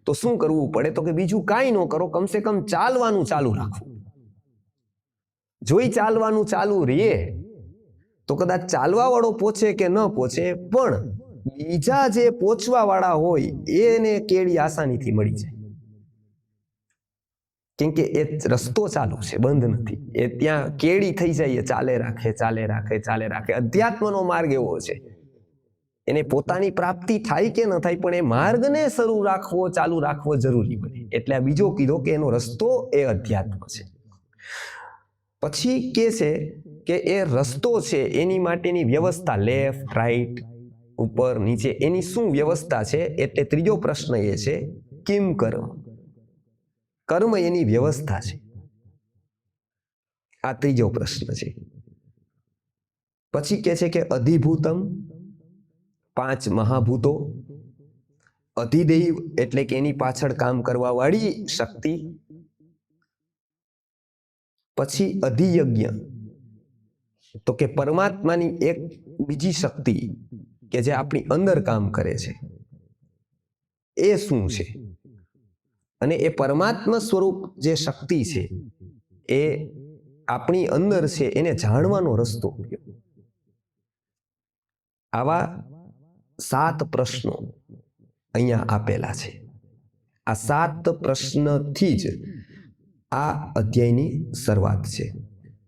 તો શું કરવું પડે, તો કે બીજું કાંઈ ન કરો, કમસે કમ ચાલવાનું ચાલુ રાખવું. જોઈ ચાલવાનું ચાલુ રહે તો કદાચ ચાલવા વાળો પહોંચે કે ન પહોંચે, પણ બીજા જે પહોંચવા વાળા હોય એને કેળી આસાનીથી મળી જાય, કેમ કે એ રસ્તો ચાલુ છે, બંધ નથી. એ ત્યાં કેળી થઈ જાય, ચાલે રાખે, ચાલે રાખે, ચાલે રાખે. અધ્યાત્મનો માર્ગ એવો છે, એને પોતાની પ્રાપ્તિ થાય કે ન થાય, પણ એ માર્ગને શરૂ રાખવો, ચાલુ રાખવો જરૂરી બને. એટલે આ બીજો કીધો કે એનો રસ્તો એ અધ્યાત્મ છે. પછી કે છે કે એ રસ્તો છે એની માટેની વ્યવસ્થા, લેફ્ટ રાઈટ ઉપર નીચે, એની શું વ્યવસ્થા છે. એટલે ત્રીજો પ્રશ્ન એ છે કિમ કર્મ. કર્મ એની વ્યવસ્થા છે, આ ત્રીજો પ્રશ્ન છે. પછી કે છે કે અધિભૂતમ, 5 મહાભૂતો, અધિદૈવ એટલે કે એની પાછળ કામ કરવા વાળી શક્તિ, પછી અધિયજ્ઞ તો કે પરમાત્માની એક બીજી શક્તિ કે જે આપણી અંદર કામ કરે છે, એ શું છે, અને એ પરમાત્મા સ્વરૂપ જે શક્તિ છે એ આપણી અંદર છે, એને જાણવાનો રસ્તો. આવા 7 પ્રશ્નો અહીંયા આપેલા છે. આ 7 પ્રશ્નથી જ આ અધ્યાયની શરૂઆત છે.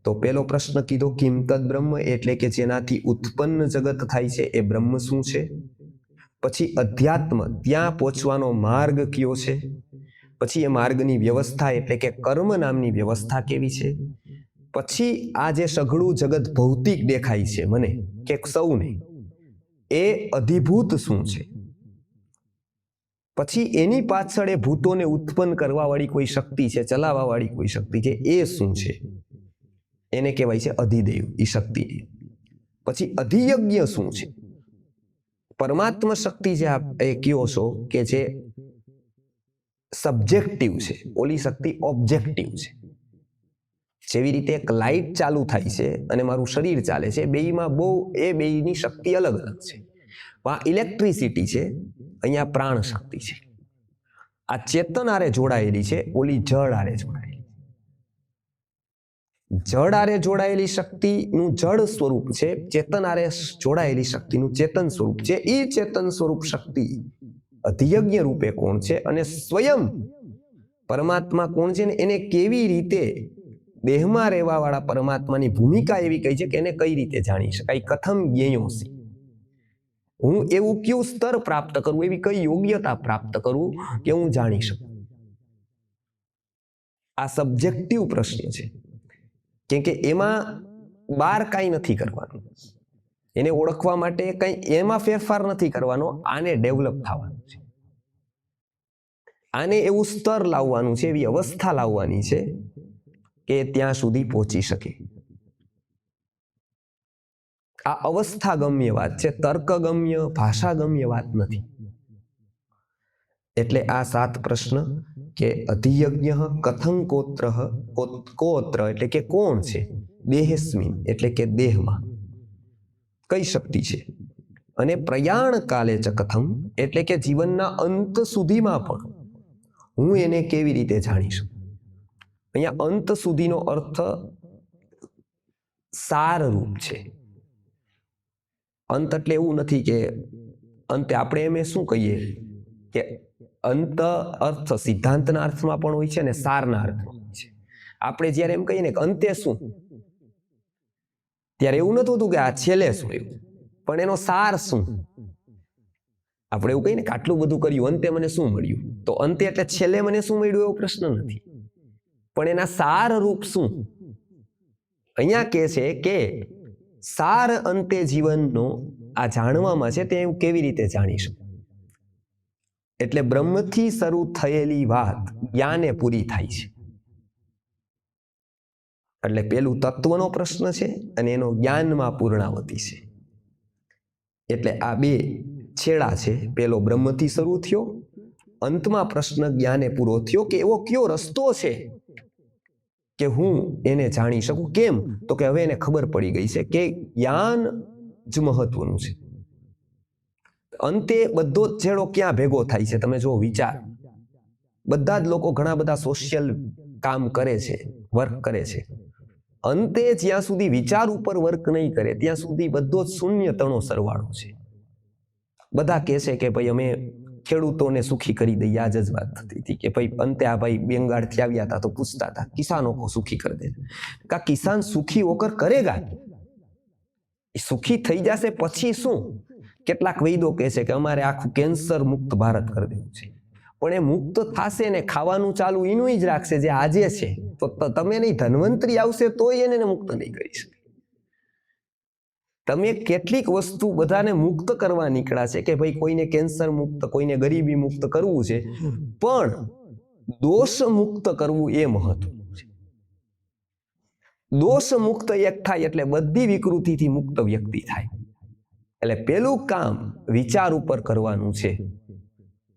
તો તો પેલો પ્રશ્ન કીધો કિમ તદ બ્રહ્મ, એટલે કે જેનાથી ઉત્પન્ન જગત થાય છે એ બ્રહ્મ શું છે. પછી અધ્યાત્મ, ત્યાં પહોંચવાનો માર્ગ કયો છે. પછી એ માર્ગની વ્યવસ્થા એટલે કે કર્મ નામની વ્યવસ્થા કેવી છે. પછી આ જે સઘળું જગત ભૌતિક દેખાય છે મને કે સૌને, એ અધિભૂત શું છે. પછી એની પાછળ એ ભૂતોને ઉત્પન્ન કરવા વાળી કોઈ શક્તિ છે, ચલાવવા વાળી કોઈ શક્તિ છે, એ શું છે, એને કહેવાય છે અધિદેવ, એ શક્તિ. પછી અધિયજ્ઞ શું છે. પરમાત્મા શક્તિ જે આપ એ કયો છો કે જે સબ્જેક્ટિવ છે, ઓલી શક્તિ ઓબ્જેક્ટિવ છે. જેવી રીતે એક લાઇટ ચાલુ થાય છે અને મારું શરીર ચાલે છે, બેયમાં બહુ એ બેયની શક્તિ અલગ અલગ છે. આ ઇલેક્ટ્રિસિટી છે, અહીંયા પ્રાણ શક્તિ છે. આ ચેતન આરે જોડાયેલી છે, ઓલી જળ આરે જોડાયેલી. જળ આરે જોડાયેલી શક્તિનું જળ સ્વરૂપ છે, ચેતન આરે જોડાયેલી શક્તિનું ચેતન સ્વરૂપ છે. એ ચેતન સ્વરૂપ શક્તિ અધિયજ્ઞ રૂપે કોણ છે અને સ્વયં પરમાત્મા કોણ છે ને એને કેવી રીતે દેહમાં રહેવા વાળા પરમાત્માની ભૂમિકા એવી કઈ છે કે એને કઈ રીતે જાણી શકાય. કથમ જ્ઞેયોસી, હું એવું કયું સ્તર પ્રાપ્ત કરું, એવી કઈ યોગ્યતા પ્રાપ્ત કરું કે હું જાણી શકું. આ સબ્જેક્ટિવ પ્રશ્ન છે, કેમ કે એમાં બહાર કાંઈ નથી કરવાનું. એને ઓળખવા માટે કઈ એમાં ફેરફાર નથી કરવાનો, આને ડેવલપ થવાનું છે. આને એવું સ્તર લાવવાનું છે, એવી અવસ્થા લાવવાની છે કે ત્યાં સુધી પહોંચી શકે. આ અવસ્થાગમ્ય વાત છે, તર્કગમ્ય ભાષાગમ્ય વાત નથી. એટલે આ 7 પ્રશ્ન કે અધિયજ્ઞ કથં કોત્ર એટલે કે કોણ છે, દેહસ્મિન એટલે કે દેહમાં કઈ શક્તિ છે, અને પ્રયાણ કાલે ચ કથમ એટલે કે જીવનના અંત સુધીમાં પણ હું એને કેવી રીતે જાણી શકું. અહીંયા અંત સુધીનો અર્થ સાર રૂપ છે. અંત એટલે એવું નથી કે અંતે આપણે એમ શું કહીએ કે અંત અર્થ સિદ્ધાંતના અર્થમાં પણ હોય છે અને સારના અર્થમાં હોય છે. આપણે જ્યારે એમ કહીએ ને કે અંતે શું, ત્યારે એવું નતું હોતું કે આ છેલ્લે શું, એવું પણ એનો સાર શું. આપણે એવું કહીએ ને કે આટલું બધું કર્યું, અંતે મને શું મળ્યું, તો અંતે એટલે છેલ્લે મને શું મળ્યું એવો પ્રશ્ન નથી, પણ એના સાર રૂપ શું. અહીંયા કહે છે કે સાર અંતે જીવનનો આ જાણવામાં છે, તે હું કેવી રીતે જાણી શકું. એટલે બ્રહ્મથી શરૂ થયેલી વાત જ્ઞાને પૂરી થાય છે. એટલે પેલું તત્વનો પ્રશ્ન છે અને એનો જ્ઞાનમાં પૂર્ણાવતી છે. એટલે આ 2 છેડા છે. પેલો બ્રહ્મથી શરૂ થયો, અંતમાં પ્રશ્ન જ્ઞાને પૂરો થયો કે એવો કયો રસ્તો છે કે હું એને જાણી શકું. કેમ? તો કે હવે એને ખબર પડી ગઈ છે કે જ્ઞાન જ મહત્વનું છે. અંતે બધો જ છેડો ક્યાં ભેગો થાય છે, તમે જો વિચાર. બધા જ લોકો ઘણા બધા સોશિયલ કામ કરે છે, વર્ક કરે છે, અંતે જ્યાં સુધી વિચાર ઉપર વર્ક નહીં કરે ત્યાં સુધી બધો જ શૂન્ય તણો સરવાળો છે. બધા કહે છે કે ભાઈ અમે ખેડૂતોને સુખી કરી દઈએ. આજ જ વાત થતી હતી કે ભાઈ અંતે આ ભાઈ બેંગાળથી આવ્યા હતા તો પૂછતા હતા કિસાનો કો સુખી કરી દે. કા કિસાન સુખી હોકર કરેગા, સુખી થઈ જશે પછી શું. કેટલાક વૈદો કહે છે કે અમારે આખું કેન્સર મુક્ત ભારત કરી દેવું છે, પણ એ મુક્ત થશે ને ખાવાનું ચાલુ એનું જ રાખશે જે આજે છે, તો તમે નહીં ધન્વંતરી આવશે તોય એને મુક્ત નહીં કરી શકે. તમે કેટલીક વસ્તુ બધાને મુક્ત કરવા નીકળ્યા છે કે ભાઈ કોઈને કેન્સર મુક્ત, કોઈને ગરીબી મુક્ત કરવું છે, પણ દોષ મુક્ત કરવું એ મહત્વનું છે. દોષ મુક્ત એક થાય એટલે બધી વિકૃતિથી મુક્ત વ્યક્તિ થાય. એટલે પેલું કામ વિચાર ઉપર કરવાનું છે,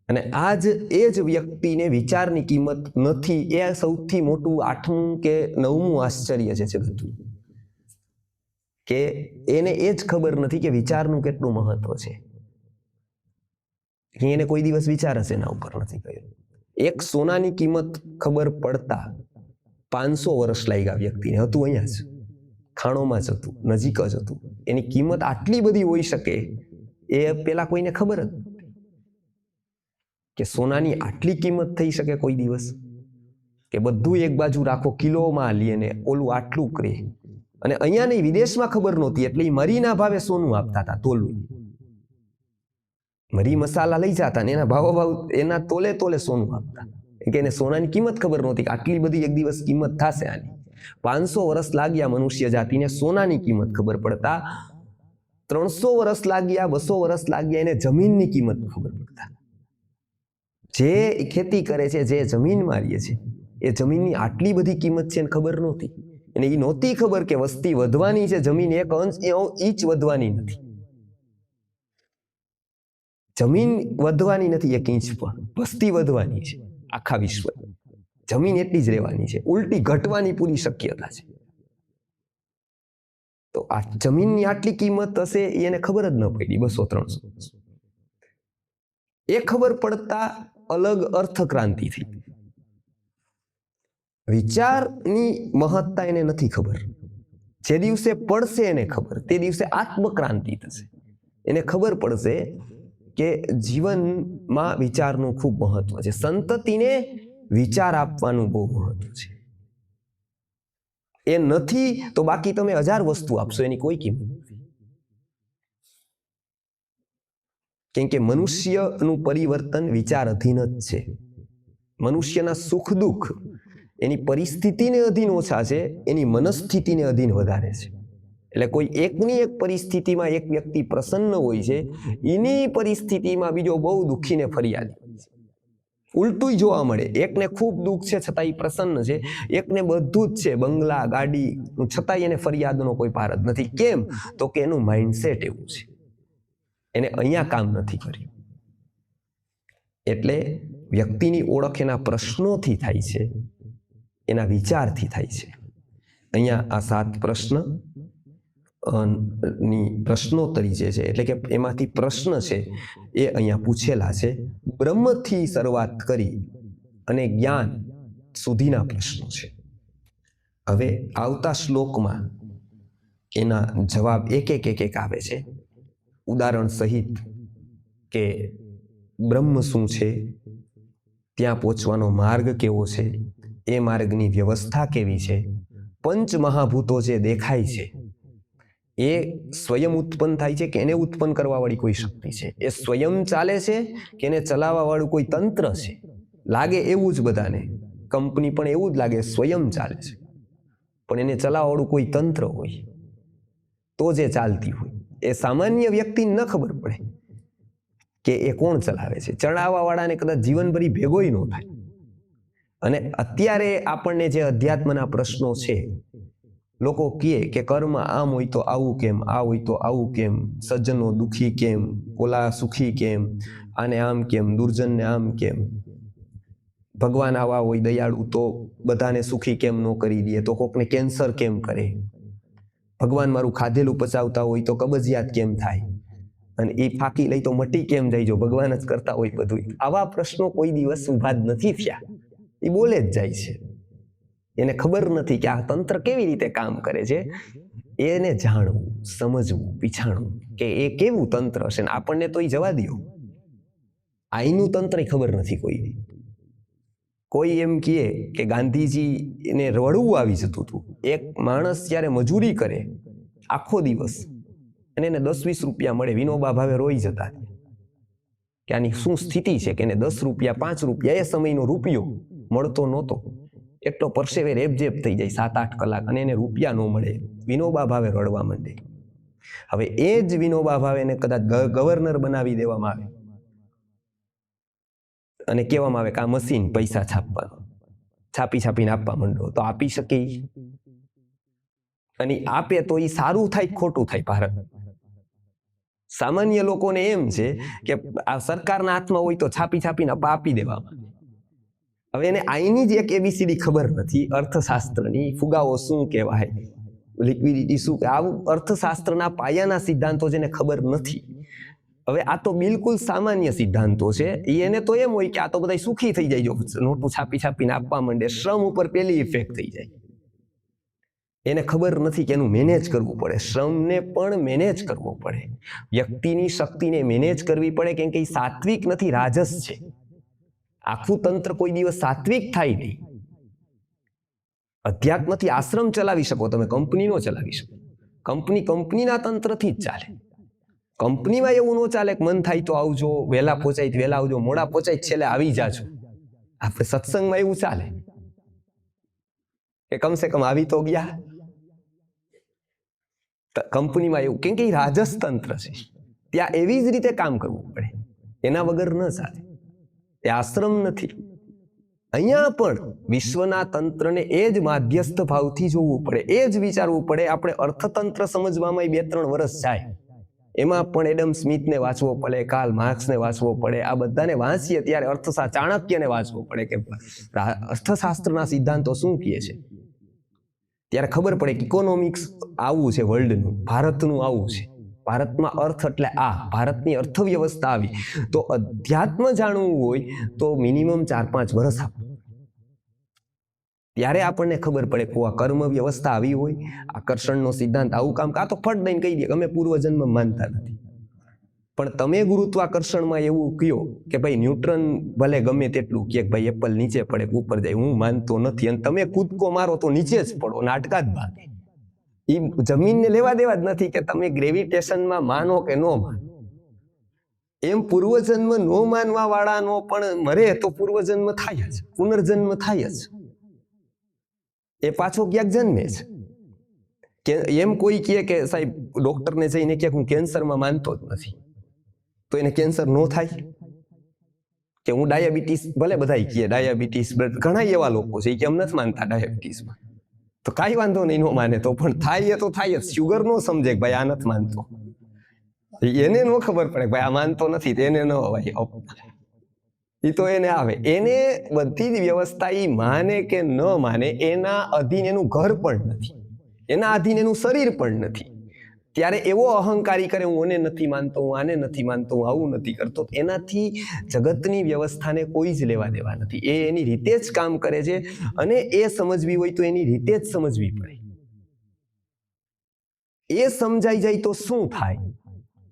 અને આજ એ જ વ્યક્તિને વિચારની કિંમત નથી. એ સૌથી મોટું 8મું કે 9મું આશ્ચર્ય છે જગતનું, કે એને એ જ ખબર નથી કે વિચારનું કેટલું મહત્વ છે. એને કોઈ દિવસ વિચાર હશે એના ઉપર નથી કર્યો. એક સોનાની કિંમત ખબર પડતા 500 વર્ષ લાગ્યા વ્યક્તિને. હતું અહીંયા જ, ખાણોમાં જ હતું, નજીક જ હતું. એની કિંમત આટલી બધી હોઈ શકે એ પેલા કોઈને ખબર જ નથી કે સોનાની આટલી કિંમત થઈ શકે કોઈ દિવસ. કે બધું એક બાજુ રાખો, કિલોમાં લઈએ ને ઓલું આટલું કરે, અને અહીંયા નહીં, વિદેશમાં ખબર નહોતી એટલે એ મરીના ભાવે સોનું આપતા હતા, તોલું. મરી મસાલા લઈ જતા ને એના ભાવ એના તોલે તોલે સોનું આપતા, કે એને સોનાની કિંમત ખબર નહોતી કે આટલી બધી એક દિવસ કિંમત થશે આની. 500 વર્ષ લાગ્યા મનુષ્ય જાતિને સોનાની કિંમત ખબર પડતા, 300 વર્ષ લાગ્યા, 200 વર્ષ લાગ્યા એને જમીનની કિંમત ખબર પડતા. જે ખેતી કરે છે, જે જમીનમાં રહે છે, એ જમીનની આટલી બધી કિંમત છે એને ખબર નહોતી. અને એ નહોતી ખબર કે વસ્તી વધવાની છે, જમીન 1 ઇંચ વધવાની નથી. જમીન વધવાની નથી 1 ઇંચ પણ, વસ્તી વધવાની છે આખા વિશ્વ. જમીન એટલી જ રહેવાની છે, ઉલટી ઘટવાની પૂરી શક્યતા છે. તો આ જમીનની આટલી કિંમત હશે એને ખબર જ ન પડી 200-300. એ ખબર પડતા અલગ અર્થક્રાંતિ થઈ. વિચારની મહત્તા એને નથી ખબર. જે દિવસે પડશે એને ખબર, તે દિવસે આત્મક્રાંતિ થશે. એને ખબર પડશે કે જીવનમાં વિચારનું ખૂબ મહત્વ છે, સંતતિને વિચાર આપવાનું બહુ મહત્વ છે. એ નથી તો બાકી તમે 1000 વસ્તુ આપશો એની કોઈ કિંમત નથી. કેમ કે મનુષ્યનું પરિવર્તન વિચાર અધીન જ છે. મનુષ્યના સુખ દુઃખ એની પરિસ્થિતિને અધીન ઓછા છે, એની મનસ્થિતિને અધીન વધારે છે. એટલે કોઈ એકની એક પરિસ્થિતિમાં એક વ્યક્તિ પ્રસન્ન હોય છે, એની પરિસ્થિતિમાં બીજો બહુ દુઃખીને ફરિયાદી. ઉલટું જોવા મળે, એકને ખૂબ દુઃખ છે છતાં એ પ્રસન્ન છે, એકને બધું જ છે, બંગલા ગાડી, છતાંય એને ફરિયાદનો કોઈ પાર જ નથી. કેમ? તો કે એનું માઇન્ડસેટ એવું છે, એને અહીંયા કામ નથી કર્યું. એટલે વ્યક્તિની ઓળખ એના પ્રશ્નોથી થાય છે, એના વિચારથી થાય છે. અહીંયા આ 7 પ્રશ્ન ની પ્રશ્નોત્તરી જે છે, એટલે કે એમાંથી પ્રશ્ન છે એ અહીંયા પૂછેલા છે. બ્રહ્મથી શરૂઆત કરી અને જ્ઞાન સુધીના પ્રશ્નો છે. હવે આવતા શ્લોકમાં એના જવાબ એક આવે છે ઉદાહરણ સહિત, કે બ્રહ્મ શું છે, ત્યાં પહોંચવાનો માર્ગ કેવો છે, એ માર્ગની વ્યવસ્થા કેવી છે, પંચ મહાભૂતો જે દેખાય છે એ સ્વયં ઉત્પન્ન થાય છે કે એને ઉત્પન્ન કરવા વાળી કોઈ શક્તિ છે, એ સ્વયં ચાલે છે કે એને ચલાવવા વાળું કોઈ તંત્ર છે. લાગે એવું જ બધાને, કંપની પણ એવું જ લાગે સ્વયં ચાલે છે, પણ એને ચલાવવા વાળું કોઈ તંત્ર હોય તો જે ચાલતી હોય. એ સામાન્ય વ્યક્તિને ન ખબર પડે કે એ કોણ ચલાવે છે. ચડાવવા વાળાને કદાચ જીવનભરી ભેગોય ન થાય. અને અત્યારે આપણને જે અધ્યાત્મના પ્રશ્નો છે, લોકો કહે કે કર્મ આમ હોય તો આવું કેમ, આ હોય તો આવું કેમ, સજ્જનો દુઃખી કેમ, ઓલા સુખી કેમ, આને આમ કેમ, દુર્જનને આમ કેમ, ભગવાન આવા હોય દયાળુ તો બધાને સુખી કેમ ન કરી દે, તો કોકને કેન્સર કેમ કરે, ભગવાન મારું ખાધેલું પચાવતા હોય તો કબજિયાત કેમ થાય, અને એ ફાંકી લઈ તો મટી કેમ જાય જો ભગવાન જ કરતા હોય બધું. આવા પ્રશ્નો કોઈ દિવસ ઊભા જ નથી થયા, એ બોલે જ જાય છે. એને ખબર નથી કે આ તંત્ર કેવી રીતે કામ કરે છે. એને જાણવું, સમજવું, પીછાણવું કે એ કેવું તંત્ર હશે. આપણને તો એ જવા દો, આઈનું તંત્ર ખબર નથી કોઈને. કોઈ એમ કહે કે ગાંધીજીને રડવું આવી જતું હતું. એક માણસ જ્યારે મજૂરી કરે આખો દિવસ અને એને 10-20 રૂપિયા મળે, વિનોબા ભાવે રોઈ જતા કે આની શું સ્થિતિ છે, કે એને 10 રૂપિયા 5 રૂપિયા એ સમયનો રૂપિયો મળતો નહોતો. એટલો પરસેવે રેબઝેબ થઈ જાય 7-8 કલાક અને એને રૂપિયા ન મળે, વિનોબા ભાવે રડવા માંડે. હવે એ જ વિનોબા ભાવેને કદાચ ગવર્નર બનાવી દેવામાં આવે અને કહેવામાં આવે કે આ મશીન પૈસા છાપવાનું, છાપીને આપવા માંડો, તો આપી શકે? અને આપે તો એ સારું થાય ખોટું થાય ભારત? સામાન્ય લોકોને એમ છે કે આ સરકારના હાથમાં હોય તો છાપીને આપી દેવામાં. હવે એને આઈની જ એક એબીસીડી ખબર નથી, અર્થશાસ્ત્રની. ફુગાવો શું કહેવાય, લિક્વિડિટી શું, આવું અર્થશાસ્ત્રના પાયાના સિદ્ધાંતો જેને ખબર નથી. હવે આ તો બિલકુલ સામાન્ય સિદ્ધાંતો છે. એને તો એમ હોય કે આ તો બધા સુખી થઈ જાય જો નોટું છાપીને આપવા માંડે, શ્રમ ઉપર પેલી ઇફેક્ટ થઈ જાય. એને ખબર નથી કે એનું મેનેજ કરવું પડે, શ્રમને પણ મેનેજ કરવો પડે, વ્યક્તિની શક્તિને મેનેજ કરવી પડે, કેમ કે એ સાત્વિક નથી, રાજસ છે. આખું તંત્ર કોઈ દિવસ સાત્વિક થાય નહીં. અધ્યાત્મથી આશ્રમ ચલાવી શકો તમે, કંપની નો ચલાવી શકો. કંપનીના તંત્રથી જ ચાલે. કંપનીમાં એવું ન ચાલે કે મન થાય તો આવજો, વહેલા પહોંચાય વહેલા આવજો, મોડા પહોંચાય છેલ્લે આવી જાજો. આપણે સત્સંગમાં એવું ચાલે કે કમસે કમ આવી તો ગયા. કંપનીમાં એવું, કેમ કે રાજસતંત્ર છે, ત્યાં એવી જ રીતે કામ કરવું પડે, એના વગર ન ચાલે. એ આશ્રમ નથી. અહીંયા પણ વિશ્વના તંત્રને એ જ માધ્યસ્થ ભાવથી જોવું પડે, એ જ વિચારવું પડે. આપણે અર્થતંત્ર સમજવામાં 2-3 વર્ષ જાય, એમાં પણ એડમ સ્મિથને વાંચવો પડે, કાર્લ માર્ક્સને વાંચવો પડે. આ બધાને વાંચીએ ત્યારે ચાણક્યને વાંચવો પડે કે અર્થશાસ્ત્રના સિદ્ધાંતો શું કહે છે. ત્યારે ખબર પડે કે ઇકોનોમિક્સ આવું છે, વર્લ્ડનું, ભારતનું આવું છે. ભારતમાં અર્થ એટલે આ, ભારતની અર્થવ્યવસ્થા આવી. તો અધ્યાત્મ જાણવું હોય તો મિનિમમ 4-5 વર્ષ આપો, ત્યારે આપણને ખબર પડે કે આ કર્મ વ્યવસ્થા આવી હોય, આકર્ષણનો સિદ્ધાંત આવું કામ. કાં તો ફટ દઈને કહી દે કે અમે પૂર્વજન્મ માનતા નથી. પણ તમે ગુરુત્વાકર્ષણમાં એવું કહો કે ભાઈ ન્યૂટન ભલે ગમે તેટલું કે ભાઈ એપલ નીચે પડે ઉપર જાય, હું માનતો નથી, અને તમે કૂદકો મારો તો નીચે જ પડો, નાટકા જ ભાગે. એ જમીનને લેવા દેવા જ નથી કે તમે ગ્રેવિટેશનમાં માનો કે ન માનો. એમ પૂર્વજન્મ નો માનવા વાળાનો પણ મરે તો પૂર્વજન્મ થાય જ, પુનર્જન્મ થાય જ. એ પાછો ક્યાંક જન્મે છે. કે એમ કોઈ કહે કે સાહેબ ડોક્ટરને જઈને કે હું કેન્સરમાં માનતો જ નથી, તો એને કેન્સર ન થાય. કે હું ડાયાબિટીસ, ભલે બધા કહે ડાયાબિટીસ, ઘણા એવા લોકો છે કે એમ નથી માનતા ડાયાબિટીસમાં, તો કાંઈ વાંધો નહીં, ન માને તો પણ થાય તો થાય જ. શુગર નો સમજે કે ભાઈ આ નથી માનતો, એને ન ખબર પડે ભાઈ આ માનતો નથી, એને ન હોય, એ તો એને આવે. એને બધી જ વ્યવસ્થા એ માને કે ન માને એના અધીન એનું ઘર પણ નથી, એના અધીન એનું શરીર પણ નથી. ત્યારે એવો અહંકારી કરે, હું એને નથી માનતો, હું આને નથી માનતો, હું આવું નથી કરતો. એનાથી જગતની વ્યવસ્થાને કોઈ જ લેવા દેવા નથી. એ એની રીતે જ કામ કરે છે, અને એ સમજવી હોય તો એની રીતે જ સમજવી પડે. એ સમજાઈ જાય તો શું થાય,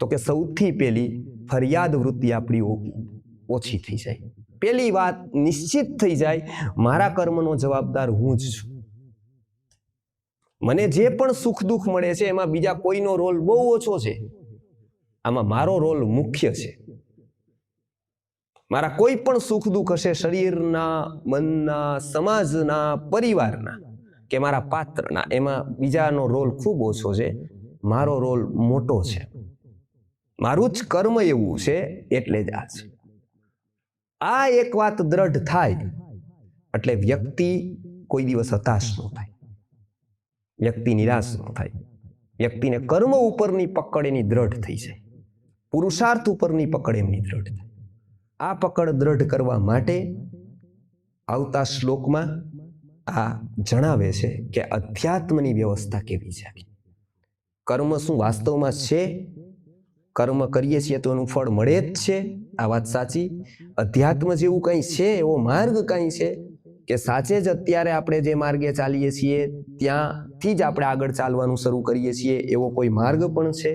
તો કે સૌથી પહેલી ફરિયાદ વૃત્તિ આપણી ઓછી થઈ જાય. પહેલી વાત નિશ્ચિત થઈ જાય, મારા કર્મનો જવાબદાર હું જ છું. મને જે પણ સુખ દુઃખ મળે છે એમાં બીજા કોઈનો રોલ બહુ ઓછો છે, આમાં મારો રોલ મુખ્ય છે. મારા કોઈ પણ સુખ દુઃખ હશે, શરીરના, મનના, સમાજના, પરિવારના કે મારા પાત્રના, એમાં બીજાનો રોલ ખૂબ ઓછો છે, મારો રોલ મોટો છે. મારું જ કર્મ એવું છે એટલે જ આ છે. આ એક વાત દ્રઢ થાય એટલે વ્યક્તિ કોઈ દિવસ હતાશ ન થાય, વ્યક્તિ નિરાશ ન થાય. વ્યક્તિને કર્મ ઉપરની પકડ એની દ્રઢ થઈ જાય, પુરુષાર્થ ઉપરની પકડ એમની દ્રઢ થાય. આ પકડ દ્રઢ કરવા માટે આવતા શ્લોકમાં આ જણાવે છે કે અધ્યાત્મની વ્યવસ્થા કેવી છે. કર્મ શું વાસ્તવમાં છે? કર્મ કરીએ છીએ તો એનું ફળ મળે જ છે, આ વાત સાચી. અધ્યાત્મ જેવું કંઈ છે, એવો માર્ગ કંઈ છે કે સાચે જ અત્યારે આપણે જે માર્ગે ચાલીએ છીએ ત્યાંથી જ આપણે આગળ ચાલવાનું શરૂ કરીએ છીએ, એવો કોઈ માર્ગ પણ છે?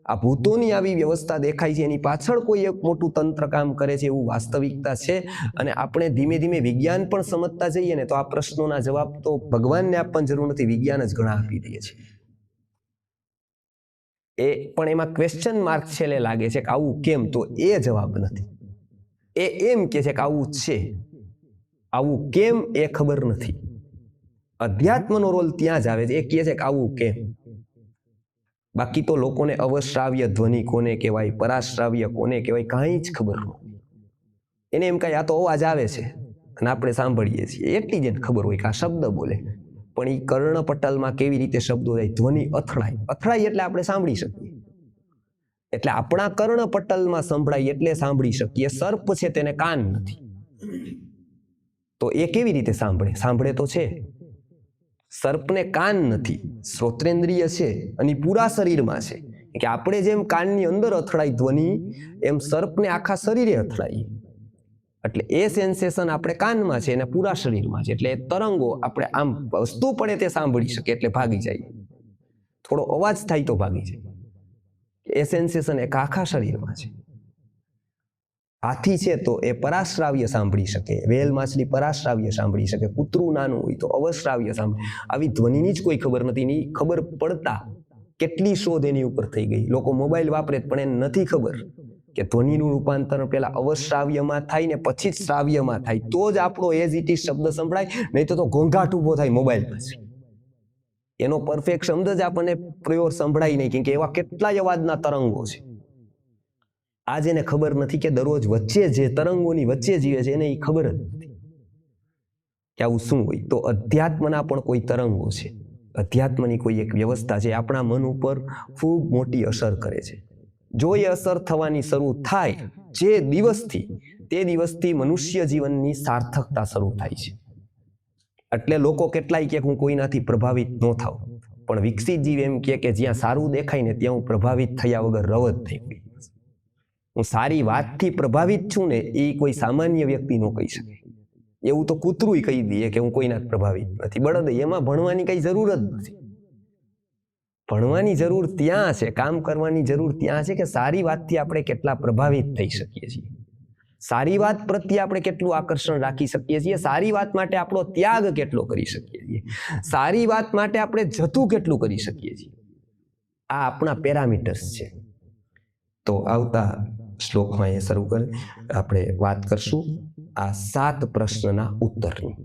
આ ભૂતોની આવી વ્યવસ્થા દેખાય છે, એની પાછળ કોઈ એક મોટું તંત્ર કામ કરે છે, એવું વાસ્તવિકતા છે. અને આપણે ધીમે ધીમે વિજ્ઞાન પણ સમજતા જઈએ ને તો આ પ્રશ્નોના જવાબ તો ભગવાનને આપવાની જરૂર નથી, વિજ્ઞાન જ ઘણા આપી દે છે. એ પણ એમાં ક્વેશ્ચન માર્ક છેલ્લે લાગે છે કે આવું કેમ, તો એ જવાબ નથી. એ એમ કે છે કે આવું છે, આવું કેમ એ ખબર નથી. અધ્યાત્મનો રોલ ત્યાં જ આવે છે, એ કહે છે કે આવું કેમ. બાકી તો લોકોને અવશ્રાવ્ય ધ્વનિ કોને કહેવાય, પરાશ્રાવ્ય કોને કહેવાય, કાંઈ જ ખબર ન. એને એમ કાંઈ આ તો અવાજ આવે છે અને આપણે સાંભળીએ છીએ, એટલી જ ખબર હોય કે આ શબ્દ બોલે. પણ એ કર્ણપટલમાં કેવી રીતે શબ્દો જાય, ધ્વનિ અથડાય, અથડાય એટલે આપણે સાંભળી શકીએ. એટલે આપણા કર્ણપટલમાં સંભળાય એટલે સાંભળી શકીએ. સર્પ છે તેને કાન નથી, તો એ કેવી રીતે સાંભળે? સાંભળે તો છે. સર્પને કાન નથી, શ્રોત્રેન્દ્રિય છે અને પૂરા શરીરમાં છે. કે આપણે જેમ કાનની અંદર અથડાય ધ્વનિ, એમ સર્પને આખા શરીરે અથડાય. એટલે એ સેન્સેશન આપણે કાનમાં છે અને પૂરા શરીરમાં છે. એટલે તરંગો આપણે આમ વસ્તુ પડે તે સાંભળી શકે એટલે ભાગી જાય. થોડો અવાજ થાય તો ભાગી જાય. એ સેન્સેશન એક આખા શરીરમાં છે. હાથી છે તો એ પરાશ્રાવ્ય સાંભળી શકે, વેલ માછલી પરાશ્રાવ્ય સાંભળી શકે, કૂતરું નાનું હોય તો અવશ્રાવ્ય સાંભળે. આવી ધ્વનિની જ કોઈ ખબર નથી. એની ખબર પડતા કેટલી શોધ એની ઉપર થઈ ગઈ. લોકો મોબાઈલ વાપરે પણ એને નથી ખબર કે ધ્વનિનું રૂપાંતર પહેલા અવશ્રાવ્યમાં થાય ને પછી જ શ્રાવ્યમાં થાય, તો જ આપણો એઝ ઇટ ઇઝ શબ્દ સંભળાય. નહીં તો ઘોંઘાટ ઉભો થાય મોબાઈલ પછી. એનો પરફેક્ટ શબ્દ જ આપણને પ્યોર સંભળાય નહીં, કેમ કે એવા કેટલાય અવાજના તરંગો છે. આ જેને ખબર નથી કે દરરોજ વચ્ચે જે તરંગોની વચ્ચે જીવે છે, એને એ ખબર જ નથી કે આવું શું હોય. તો અધ્યાત્મના પણ કોઈ તરંગો છે, અધ્યાત્મની કોઈ એક વ્યવસ્થા છે, આપણા મન ઉપર ખૂબ મોટી અસર કરે છે. જો એ અસર થવાની શરૂ થાય જે દિવસથી, તે દિવસથી મનુષ્ય જીવનની સાર્થકતા શરૂ થાય છે. એટલે લોકો કેટલાય કે હું કોઈનાથી પ્રભાવિત ન થાઉં, પણ વિકસિત જીવ એમ કે જ્યાં સારું દેખાય ને ત્યાં હું પ્રભાવિત થયા વગર રવ જ થઈ ગઈ. હું સારી વાતથી પ્રભાવિત છું ને, એ કોઈ સામાન્ય વ્યક્તિ ન કહી શકે. એવું તો કૂતરું કહી દે કે હું કોઈના પ્રભાવિત નથી. બળદ, એમાં ભણવાની કઈ જરૂર જ નથી. ભણવાની જરૂર ત્યાં છે, કામ કરવાની જરૂર ત્યાં છે કે સારી વાતથી આપણે કેટલા પ્રભાવિત થઈ શકીએ છીએ, સારી વાત પ્રત્યે આપણે કેટલું આકર્ષણ રાખી શકીએ છીએ, સારી વાત માટે આપણો ત્યાગ કેટલો કરી શકીએ છીએ, સારી વાત માટે આપણે જતું કેટલું કરી શકીએ છીએ. આ આપણા પેરામીટર્સ છે. તો આવતા શ્લોકમાં એ શરૂ કરી આપણે વાત કરશું આ 7 પ્રશ્નના ઉત્તરની.